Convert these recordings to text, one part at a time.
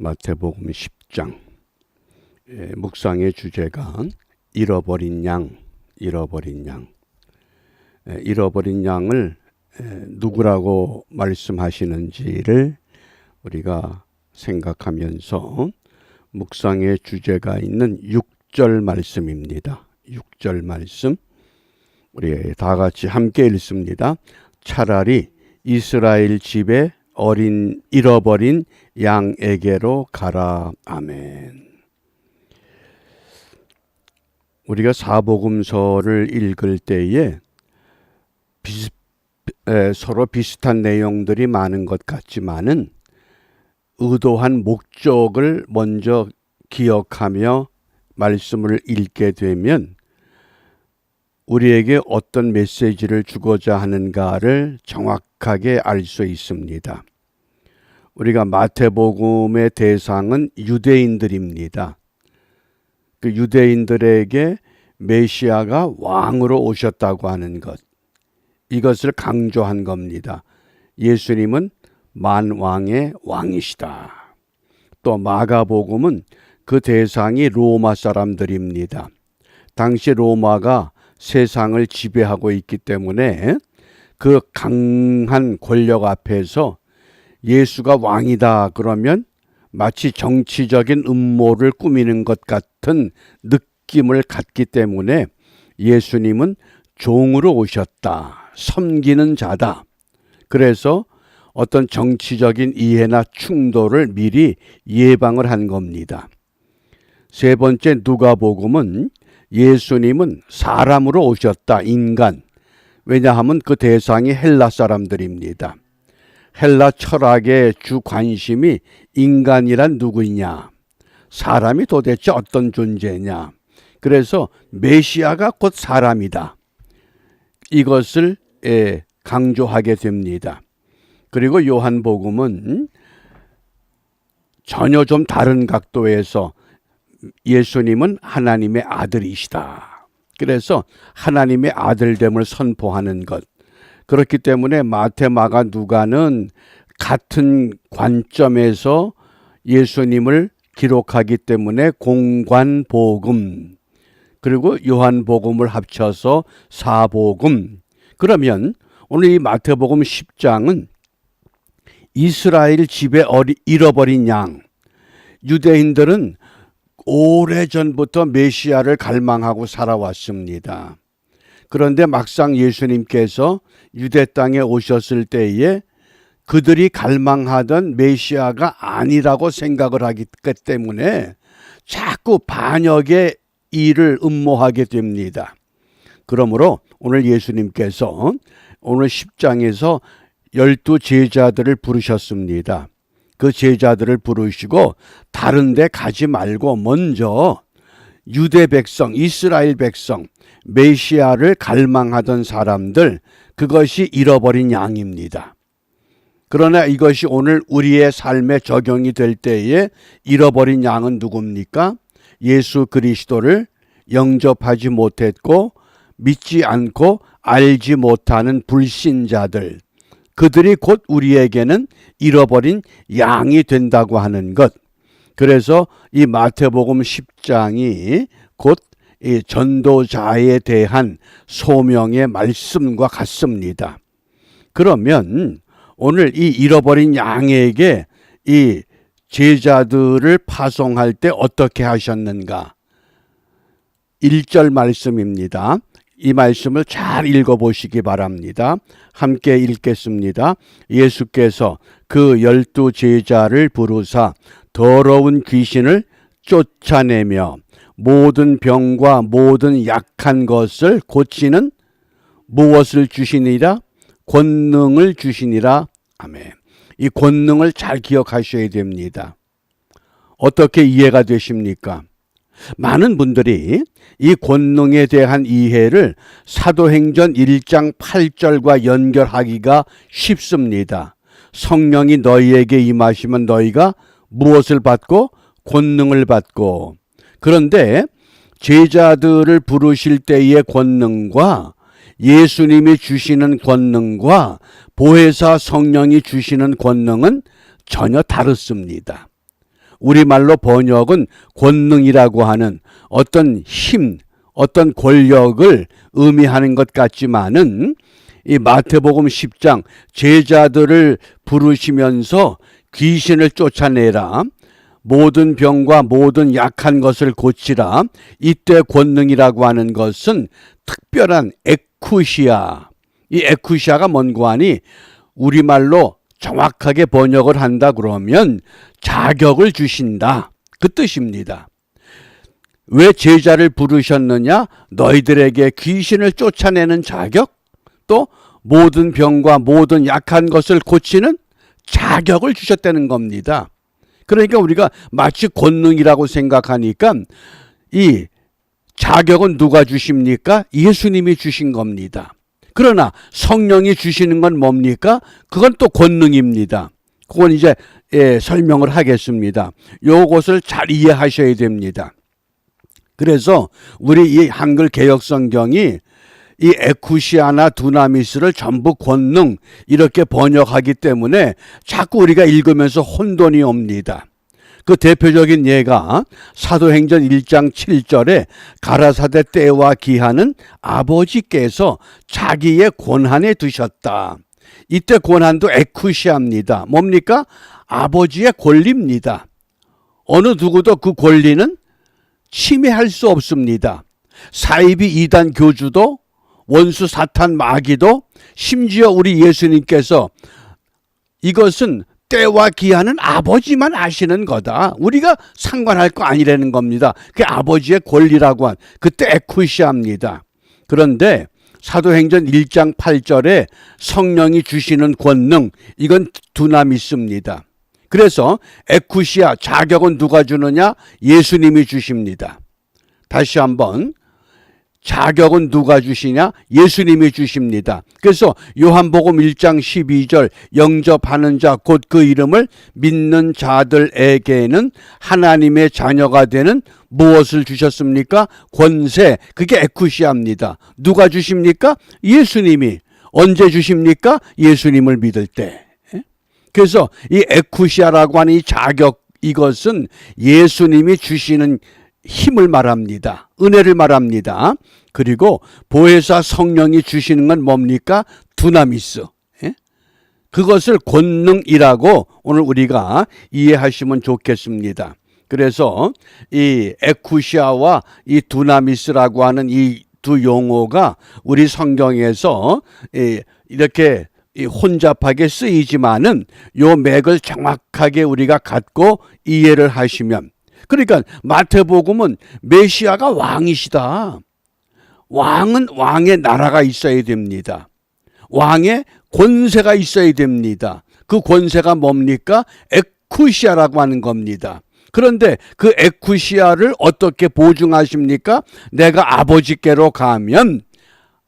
마태복음 10장 묵상의 주제가 잃어버린 양. 잃어버린 양을 누구라고 말씀하시는지를 우리가 생각하면서 묵상의 주제가 있는 6절 말씀입니다. 6절 말씀 우리 다 같이 함께 읽습니다. 차라리 이스라엘 집에 잃어버린 양에게로 가라. 아멘. 우리가 사복음서를 읽을 때에 서로 비슷한 내용들이 많은 것 같지만은 의도한 목적을 먼저 기억하며 말씀을 읽게 되면 우리에게 어떤 메시지를 주고자 하는가를 정확하게 알 수 있습니다. 우리가 마태복음의 대상은 유대인들입니다. 그 유대인들에게 메시아가 왕으로 오셨다고 하는 것, 이것을 강조한 겁니다. 예수님은 만왕의 왕이시다. 또 마가복음은 그 대상이 로마 사람들입니다. 당시 로마가 세상을 지배하고 있기 때문에 그 강한 권력 앞에서 예수가 왕이다 그러면 마치 정치적인 음모를 꾸미는 것 같은 느낌을 갖기 때문에 예수님은 종으로 오셨다. 섬기는 자다. 그래서 어떤 정치적인 이해나 충돌을 미리 예방을 한 겁니다. 세 번째 누가복음은 예수님은 사람으로 오셨다. 인간. 왜냐하면 그 대상이 헬라 사람들입니다. 헬라 철학의 주 관심이 인간이란 누구냐, 사람이 도대체 어떤 존재냐. 그래서 메시아가 곧 사람이다. 이것을 강조하게 됩니다. 그리고 요한복음은 전혀 좀 다른 각도에서 예수님은 하나님의 아들이시다. 그래서 하나님의 아들됨을 선포하는 것. 그렇기 때문에 마태, 마가, 누가는 같은 관점에서 예수님을 기록하기 때문에 공관복음, 그리고 요한복음을 합쳐서 사복음. 그러면 오늘 이 마태복음 10장은 이스라엘 집에 잃어버린 양. 유대인들은 오래전부터 메시아를 갈망하고 살아왔습니다. 그런데 막상 예수님께서 유대 땅에 오셨을 때에 그들이 갈망하던 메시아가 아니라고 생각을 하기 때문에 자꾸 반역의 일을 음모하게 됩니다. 그러므로 오늘 예수님께서 오늘 10장에서 12 제자들을 부르셨습니다. 그 제자들을 부르시고 다른 데 가지 말고 먼저 유대 백성, 이스라엘 백성, 메시아를 갈망하던 사람들, 그것이 잃어버린 양입니다. 그러나 이것이 오늘 우리의 삶에 적용이 될 때에 잃어버린 양은 누굽니까? 예수 그리스도를 영접하지 못했고 믿지 않고 알지 못하는 불신자들, 그들이 곧 우리에게는 잃어버린 양이 된다고 하는 것. 그래서 이 마태복음 10장이 곧 이 전도자에 대한 소명의 말씀과 같습니다. 그러면 오늘 이 잃어버린 양에게 이 제자들을 파송할 때 어떻게 하셨는가? 1절 말씀입니다. 이 말씀을 잘 읽어보시기 바랍니다. 함께 읽겠습니다. 예수께서 그 12 제자를 부르사 더러운 귀신을 쫓아내며 모든 병과 모든 약한 것을 고치는 무엇을 주시니라? 권능을 주시니라. 아멘. 이 권능을 잘 기억하셔야 됩니다. 어떻게 이해가 되십니까? 많은 분들이 이 권능에 대한 이해를 사도행전 1장 8절과 연결하기가 쉽습니다. 성령이 너희에게 임하시면 너희가 무엇을 받고? 권능을 받고. 그런데 제자들을 부르실 때의 권능과 예수님이 주시는 권능과 보혜사 성령이 주시는 권능은 전혀 다릅니다. 우리말로 번역은 권능이라고 하는 어떤 힘, 어떤 권력을 의미하는 것 같지만은 이 마태복음 10장 제자들을 부르시면서 귀신을 쫓아내라, 모든 병과 모든 약한 것을 고치라, 이때 권능이라고 하는 것은 특별한 에쿠시아, 이 에쿠시아가 뭔고 하니 우리말로 정확하게 번역을 한다 그러면 자격을 주신다, 그 뜻입니다. 왜 제자를 부르셨느냐? 너희들에게 귀신을 쫓아내는 자격, 또 모든 병과 모든 약한 것을 고치는 자격을 주셨다는 겁니다. 그러니까 우리가 마치 권능이라고 생각하니까 이 자격은 누가 주십니까? 예수님이 주신 겁니다. 그러나 성령이 주시는 건 뭡니까? 그건 또 권능입니다. 그건 이제 설명을 하겠습니다. 요것을 잘 이해하셔야 됩니다. 그래서 우리 이 한글 개역성경이 이 에쿠시아나 두나미스를 전부 권능 이렇게 번역하기 때문에 자꾸 우리가 읽으면서 혼돈이 옵니다. 그 대표적인 예가 사도행전 1장 7절에 가라사대 때와 기한은 아버지께서 자기의 권한에 두셨다. 이때 권한도 에쿠시아입니다. 뭡니까? 아버지의 권리입니다. 어느 누구도 그 권리는 침해할 수 없습니다. 사이비 이단 교주도 원수 사탄 마귀도 심지어 우리 예수님께서 이것은 때와 기한은 아버지만 아시는 거다, 우리가 상관할 거 아니라는 겁니다. 그게 아버지의 권리라고 한 그때 에쿠시아입니다. 그런데 사도행전 1장 8절에 성령이 주시는 권능, 이건 두나미스입니다. 그래서 에쿠시아 자격은 누가 주느냐? 예수님이 주십니다. 다시 한번, 자격은 누가 주시냐? 예수님이 주십니다. 그래서 요한복음 1장 12절 영접하는 자 곧 그 이름을 믿는 자들에게는 하나님의 자녀가 되는 무엇을 주셨습니까? 권세, 그게 에쿠시아입니다. 누가 주십니까? 예수님이. 언제 주십니까? 예수님을 믿을 때. 그래서 이 에쿠시아라고 하는 이 자격, 이것은 예수님이 주시는 힘을 말합니다. 은혜를 말합니다. 그리고 보혜사 성령이 주시는 건 뭡니까? 두나미스. 그것을 권능이라고 오늘 우리가 이해하시면 좋겠습니다. 그래서 이 에쿠시아와 이 두나미스라고 하는 이 두 용어가 우리 성경에서 이렇게 혼잡하게 쓰이지만은 요 맥을 정확하게 우리가 갖고 이해를 하시면, 그러니까 마태복음은 메시아가 왕이시다. 왕은 왕의 나라가 있어야 됩니다. 왕의 권세가 있어야 됩니다. 그 권세가 뭡니까? 에쿠시아라고 하는 겁니다. 그런데 그 에쿠시아를 어떻게 보증하십니까? 내가 아버지께로 가면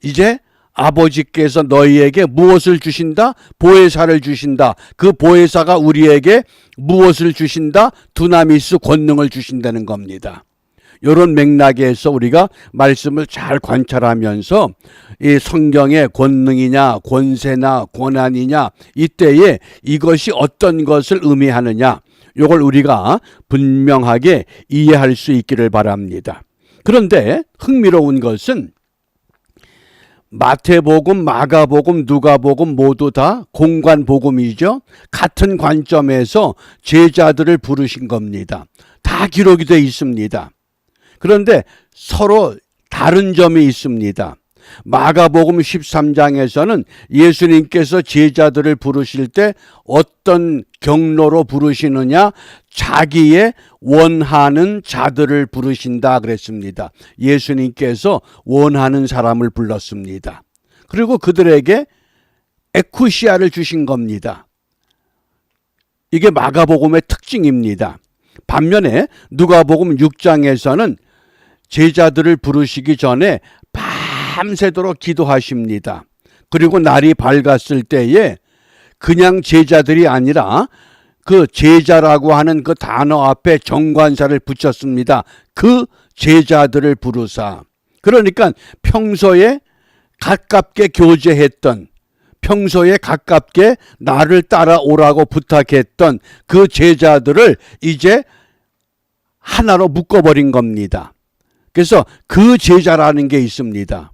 이제 아버지께서 너희에게 무엇을 주신다? 보혜사를 주신다. 그 보혜사가 우리에게 무엇을 주신다? 두나미스 권능을 주신다는 겁니다. 이런 맥락에서 우리가 말씀을 잘 관찰하면서 이 성경의 권능이냐 권세나 권한이냐 이때에 이것이 어떤 것을 의미하느냐, 이걸 우리가 분명하게 이해할 수 있기를 바랍니다. 그런데 흥미로운 것은 마태복음, 마가복음, 누가복음 모두 다 공관복음이죠. 같은 관점에서 제자들을 부르신 겁니다. 다 기록이 되어 있습니다. 그런데 서로 다른 점이 있습니다. 마가복음 13장에서는 예수님께서 제자들을 부르실 때 어떤 경로로 부르시느냐? 자기의 원하는 자들을 부르신다 그랬습니다. 예수님께서 원하는 사람을 불렀습니다. 그리고 그들에게 에쿠시아를 주신 겁니다. 이게 마가복음의 특징입니다. 반면에 누가복음 6장에서는 제자들을 부르시기 전에 밤새도록 기도하십니다. 그리고 날이 밝았을 때에 그냥 제자들이 아니라 그 제자라고 하는 그 단어 앞에 정관사를 붙였습니다. 그 제자들을 부르사. 그러니까 평소에 가깝게 교제했던, 평소에 가깝게 나를 따라오라고 부탁했던 그 제자들을 이제 하나로 묶어버린 겁니다. 그래서 그 제자라는 게 있습니다.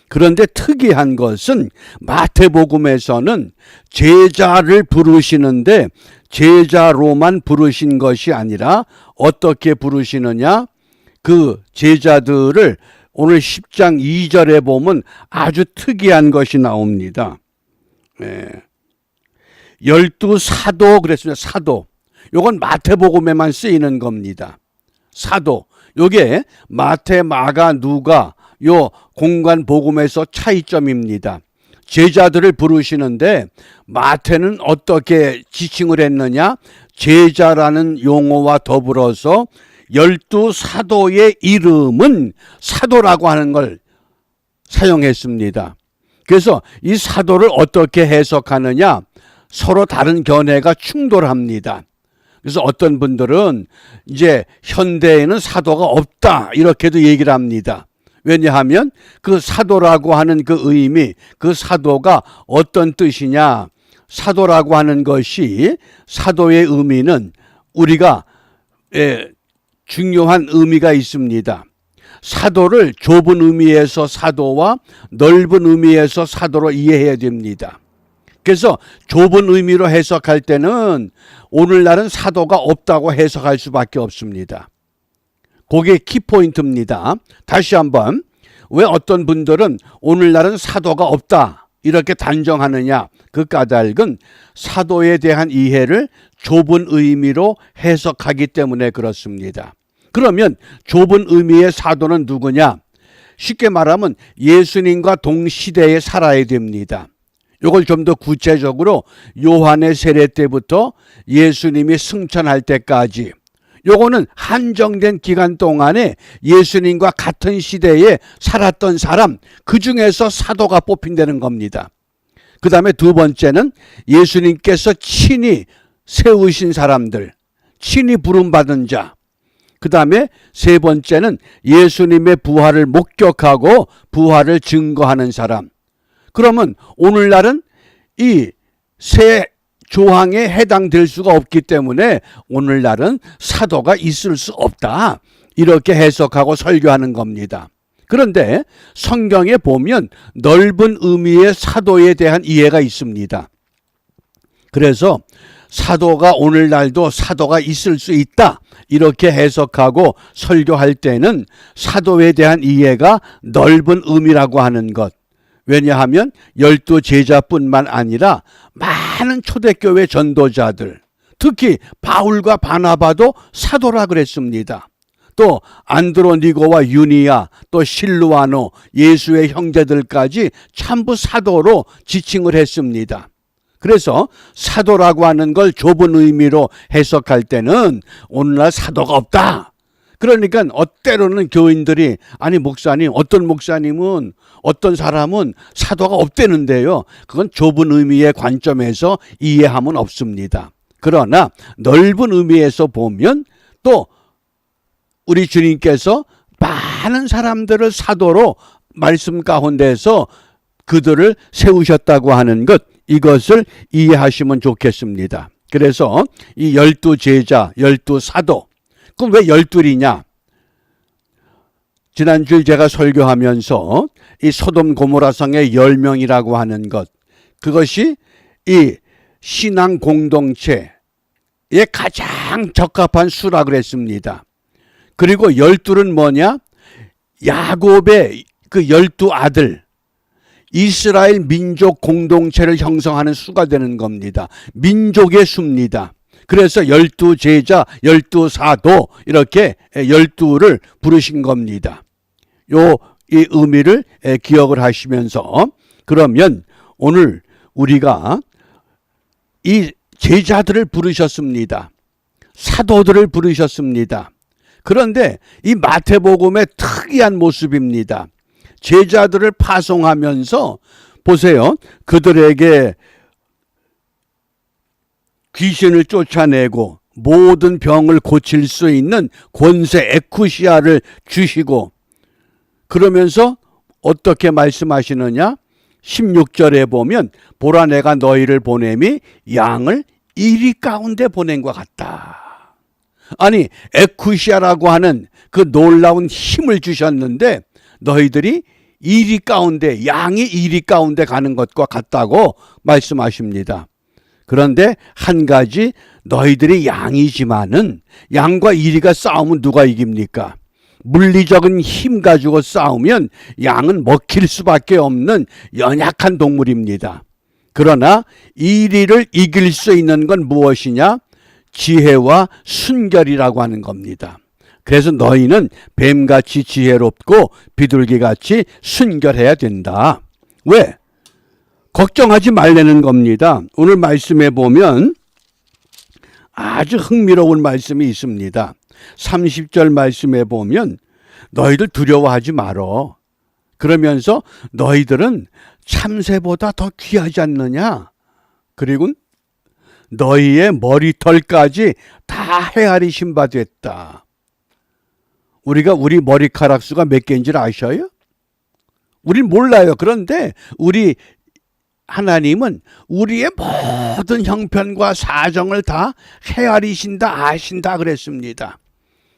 그런데 특이한 것은 마태복음에서는 제자를 부르시는데 제자로만 부르신 것이 아니라 어떻게 부르시느냐? 그 제자들을 오늘 10장 2절에 보면 아주 특이한 것이 나옵니다. 12사도 그랬습니다. 사도. 요건 마태복음에만 쓰이는 겁니다. 사도. 요게 마태, 마가, 누가 요 공간 복음에서 차이점입니다. 제자들을 부르시는데 마태는 어떻게 지칭을 했느냐? 제자라는 용어와 더불어서 12사도의 이름은 사도라고 하는 걸 사용했습니다. 그래서 이 사도를 어떻게 해석하느냐? 서로 다른 견해가 충돌합니다. 그래서 어떤 분들은 이제 현대에는 사도가 없다 이렇게도 얘기를 합니다. 왜냐하면 그 사도라고 하는 그 의미, 그 사도가 어떤 뜻이냐? 사도라고 하는 것이 사도의 의미는 우리가 중요한 의미가 있습니다. 사도를 좁은 의미에서 사도와 넓은 의미에서 사도로 이해해야 됩니다. 그래서 좁은 의미로 해석할 때는 오늘날은 사도가 없다고 해석할 수밖에 없습니다. 그게 키포인트입니다. 다시 한번, 왜 어떤 분들은 오늘날은 사도가 없다 이렇게 단정하느냐? 그 까닭은 사도에 대한 이해를 좁은 의미로 해석하기 때문에 그렇습니다. 그러면 좁은 의미의 사도는 누구냐? 쉽게 말하면 예수님과 동시대에 살아야 됩니다. 이걸 좀 더 구체적으로 요한의 세례 때부터 예수님이 승천할 때까지, 요거는 한정된 기간 동안에 예수님과 같은 시대에 살았던 사람, 그 중에서 사도가 뽑힌다는 겁니다. 그 다음에 두 번째는 예수님께서 친히 세우신 사람들, 친히 부름받은 자. 그 다음에 세 번째는 예수님의 부활을 목격하고 부활을 증거하는 사람. 그러면 오늘날은 이 세 조항에 해당될 수가 없기 때문에 오늘날은 사도가 있을 수 없다. 이렇게 해석하고 설교하는 겁니다. 그런데 성경에 보면 넓은 의미의 사도에 대한 이해가 있습니다. 그래서 사도가 오늘날도 사도가 있을 수 있다. 이렇게 해석하고 설교할 때는 사도에 대한 이해가 넓은 의미라고 하는 것. 왜냐하면 12제자뿐만 아니라 많은 초대교회 전도자들, 특히 바울과 바나바도 사도라 그랬습니다. 또 안드로니고와 유니아, 또 실루아노, 예수의 형제들까지 전부 사도로 지칭을 했습니다. 그래서 사도라고 하는 걸 좁은 의미로 해석할 때는 오늘날 사도가 없다. 그러니까 때로는 교인들이, 아니 목사님, 어떤 목사님은 어떤 사람은 사도가 없다는데요. 그건 좁은 의미의 관점에서 이해하면 없습니다. 그러나 넓은 의미에서 보면 또 우리 주님께서 많은 사람들을 사도로 말씀 가운데서 그들을 세우셨다고 하는 것, 이것을 이해하시면 좋겠습니다. 그래서 이 12제자, 12사도, 그럼 왜 12이냐? 지난주에 제가 설교하면서 이 소돔 고모라성의 10명이라고 하는 것, 그것이 이 신앙 공동체에 가장 적합한 수라 그랬습니다. 그리고 12는 뭐냐? 야곱의 그 12아들, 이스라엘 민족 공동체를 형성하는 수가 되는 겁니다. 민족의 수입니다. 그래서 12제자, 12사도 이렇게 12를 부르신 겁니다. 이 의미를 기억을 하시면서, 그러면 오늘 우리가 이 제자들을 부르셨습니다. 사도들을 부르셨습니다. 그런데 이 마태복음의 특이한 모습입니다. 제자들을 파송하면서 보세요. 그들에게 귀신을 쫓아내고 모든 병을 고칠 수 있는 권세 에쿠시아를 주시고, 그러면서 어떻게 말씀하시느냐? 16절에 보면 보라 내가 너희를 보냄이 양을 이리 가운데 보낸 것 같다. 아니, 에쿠시아라고 하는 그 놀라운 힘을 주셨는데 너희들이 이리 가운데, 양이 이리 가운데 가는 것과 같다고 말씀하십니다. 그런데 한 가지, 너희들이 양이지만은 양과 이리가 싸우면 누가 이깁니까? 물리적인 힘 가지고 싸우면 양은 먹힐 수밖에 없는 연약한 동물입니다. 그러나 이리를 이길 수 있는 건 무엇이냐? 지혜와 순결이라고 하는 겁니다. 그래서 너희는 뱀같이 지혜롭고 비둘기같이 순결해야 된다. 왜? 걱정하지 말라는 겁니다. 오늘 말씀에 보면 아주 흥미로운 말씀이 있습니다. 30절 말씀에 보면 너희들 두려워하지 말어. 그러면서 너희들은 참새보다 더 귀하지 않느냐? 그리고 너희의 머리털까지 다 헤아리신 바 됐다. 우리 머리카락 수가 몇 개인 줄 아셔요? 우린 몰라요. 그런데 우리 하나님은 우리의 모든 형편과 사정을 다 헤아리신다, 아신다 그랬습니다.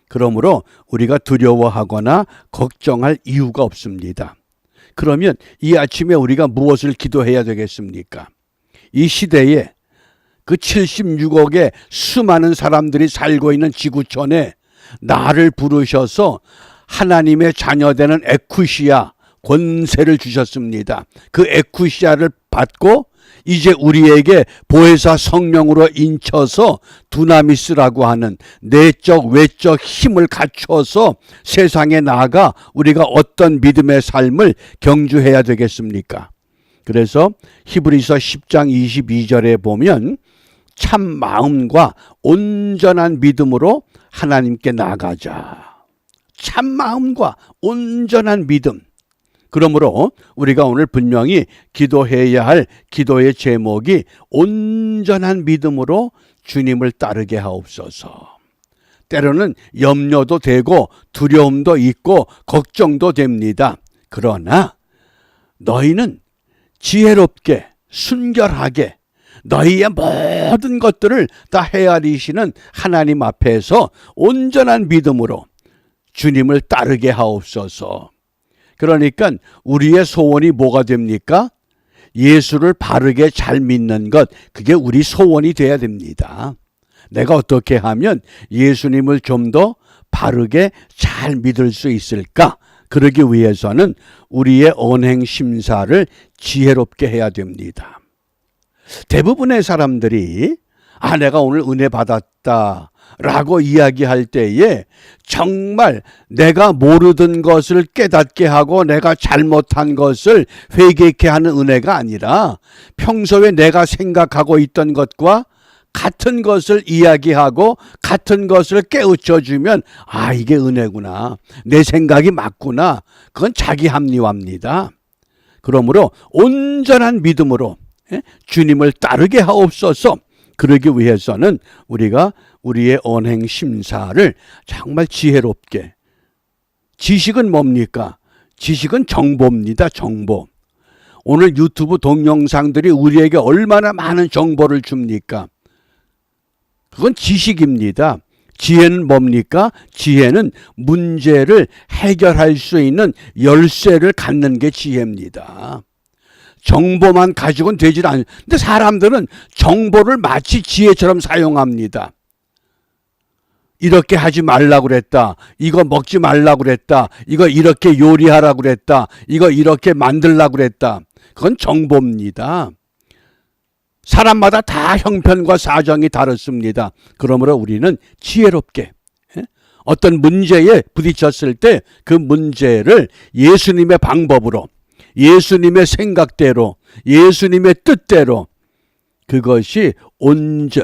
그러므로 우리가 두려워하거나 걱정할 이유가 없습니다. 그러면 이 아침에 우리가 무엇을 기도해야 되겠습니까? 이 시대에 그 76억의 수많은 사람들이 살고 있는 지구촌에 나를 부르셔서 하나님의 자녀되는 에쿠시아 권세를 주셨습니다. 그 에쿠시아를 받고 이제 우리에게 보혜사 성령으로 인쳐서 두나미스라고 하는 내적 외적 힘을 갖춰서 세상에 나아가 우리가 어떤 믿음의 삶을 경주해야 되겠습니까? 그래서 히브리서 10장 22절에 보면 참 마음과 온전한 믿음으로 하나님께 나가자. 참 마음과 온전한 믿음. 그러므로 우리가 오늘 분명히 기도해야 할 기도의 제목이 온전한 믿음으로 주님을 따르게 하옵소서. 때로는 염려도 되고 두려움도 있고 걱정도 됩니다. 그러나 너희는 지혜롭게 순결하게 너희의 모든 것들을 다 헤아리시는 하나님 앞에서 온전한 믿음으로 주님을 따르게 하옵소서. 그러니까 우리의 소원이 뭐가 됩니까? 예수를 바르게 잘 믿는 것, 그게 우리 소원이 돼야 됩니다. 내가 어떻게 하면 예수님을 좀 더 바르게 잘 믿을 수 있을까? 그러기 위해서는 우리의 언행 심사를 지혜롭게 해야 됩니다. 대부분의 사람들이 내가 오늘 은혜 받았다 라고 이야기할 때에 정말 내가 모르던 것을 깨닫게 하고 내가 잘못한 것을 회개케 하는 은혜가 아니라 평소에 내가 생각하고 있던 것과 같은 것을 이야기하고 같은 것을 깨우쳐주면 이게 은혜구나. 내 생각이 맞구나. 그건 자기 합리화입니다. 그러므로 온전한 믿음으로 주님을 따르게 하옵소서. 그러기 위해서는 우리가 우리의 언행 심사를 정말 지혜롭게. 지식은 뭡니까? 지식은 정보입니다. 정보. 오늘 유튜브 동영상들이 우리에게 얼마나 많은 정보를 줍니까? 그건 지식입니다. 지혜는 뭡니까? 지혜는 문제를 해결할 수 있는 열쇠를 갖는 게 지혜입니다. 정보만 가지고는 되질 않아요. 근데 사람들은 정보를 마치 지혜처럼 사용합니다. 이렇게 하지 말라고 그랬다. 이거 먹지 말라고 그랬다. 이거 이렇게 요리하라고 그랬다. 이거 이렇게 만들라고 그랬다. 그건 정보입니다. 사람마다 다 형편과 사정이 다릅니다. 그러므로 우리는 지혜롭게 어떤 문제에 부딪혔을 때 그 문제를 예수님의 방법으로, 예수님의 생각대로, 예수님의 뜻대로, 그것이 온전히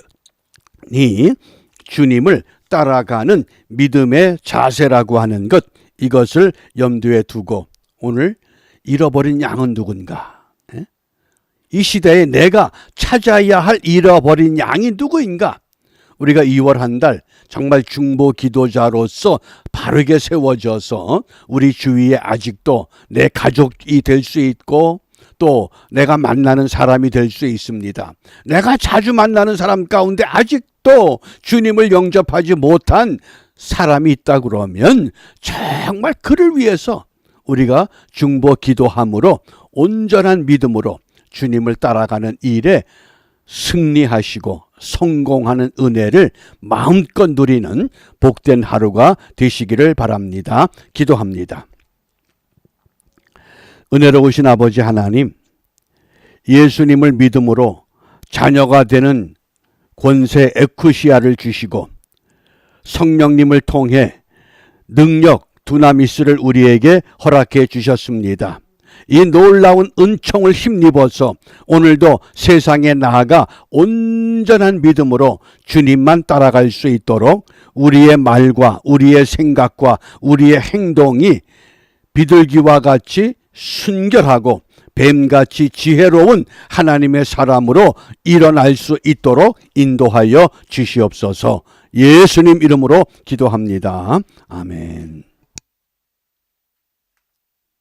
주님을 따라가는 믿음의 자세라고 하는 것, 이것을 염두에 두고 오늘 잃어버린 양은 누군가? 이 시대에 내가 찾아야 할 잃어버린 양이 누구인가? 우리가 2월 한 달 정말 중보 기도자로서 바르게 세워져서 우리 주위에 아직도 내 가족이 될 수 있고 또 내가 만나는 사람이 될 수 있습니다. 내가 자주 만나는 사람 가운데 아직도 주님을 영접하지 못한 사람이 있다 그러면 정말 그를 위해서 우리가 중보 기도함으로 온전한 믿음으로 주님을 따라가는 일에 승리하시고 성공하는 은혜를 마음껏 누리는 복된 하루가 되시기를 바랍니다. 기도합니다. 은혜로우신 아버지 하나님, 예수님을 믿음으로 자녀가 되는 권세 에쿠시아를 주시고 성령님을 통해 능력 두나미스를 우리에게 허락해 주셨습니다. 이 놀라운 은총을 힘입어서 오늘도 세상에 나아가 온전한 믿음으로 주님만 따라갈 수 있도록 우리의 말과 우리의 생각과 우리의 행동이 비둘기와 같이 순결하고 뱀같이 지혜로운 하나님의 사람으로 일어날 수 있도록 인도하여 주시옵소서. 예수님 이름으로 기도합니다. 아멘.